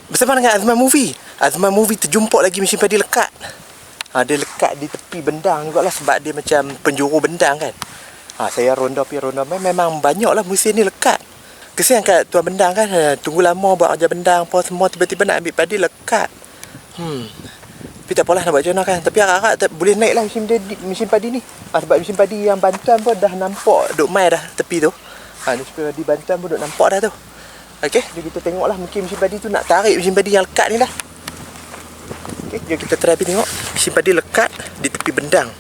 Bersama dengan Azman Movie. Azman Movie terjumpa lagi mesin padi lekat. Dia lekat di tepi bendang juga lah, sebab dia macam penjuru bendang kan. Saya ronda memang banyak lah mesin ni lekat. Kesian kat tuan bendang kan, tunggu lama buat kerja bendang apa semua, tiba-tiba nak ambil padi lekat. Tapi tak apalah, nak buat macam mana kan. Tapi harap-harap boleh naik lah mesin padi ni. Sebab mesin padi yang Bantuan pun dah nampak duk mai dah tepi tu. Mesin padi Bantuan pun duk nampak dah tu. Okey, jom kita tengok lah. Mungkin mesin padi tu nak tarik mesin padi yang lekat ni lah. Okey, jom kita try pergi tengok mesin padi lekat di tepi bendang.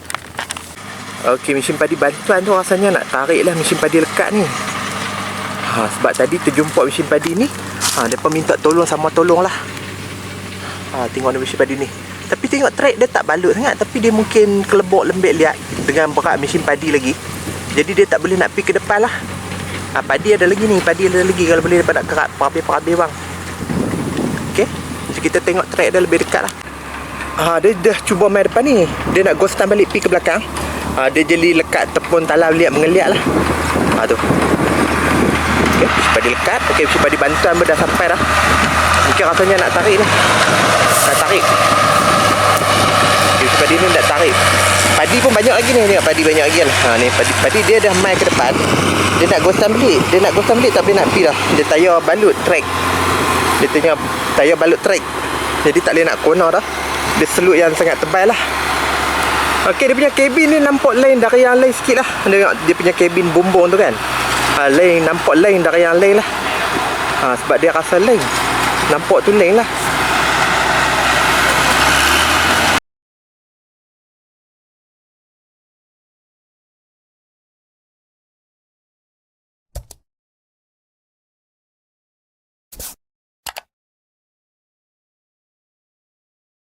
Okey, mesin padi Bantuan tu rasanya nak tarik lah mesin padi lekat ni. Sebab tadi terjumpa mesin padi ni, mereka minta tolong sama tolong lah. Tengok ni mesin padi ni. Tapi tengok track dia tak balut sangat, tapi dia mungkin kelebok lembek liat dengan berat mesin padi lagi. Jadi dia tak boleh nak pergi ke depan lah. Padi ada lagi ni, padi ada lagi. Kalau boleh dapat nak kerat perapi bang. Okey, so kita tengok track dia lebih dekat lah. Dia dah cuba main depan ni. Dia nak ghostan balik pergi ke belakang. Dia jadi lekat tepun talam liat mengeliat lah. Tu. Okey, mesin padi lekat. Okey, mesin padi Bantuan pun dah sampai dah. Mungkin rasanya nak tarik ni. Nak tarik. Mesin padi ni nak tarik. Padi pun banyak lagi ni. Tengok padi banyak lagi kan. Ni padi dia dah main ke depan. Dia nak ghostan balik. Tak boleh nak pergi dah. Dia tayar balut track. Dia tengah tayar balut track. Jadi tak boleh nak corner dah. Dia selut yang sangat tebal lah. Okey, dia punya kabin ni nampak lain dari yang lain sikit lah. Dia punya kabin bumbung tu kan. Lain, nampak lain dari yang lain lah. Sebab dia rasa lain. Nampak tu lain lah.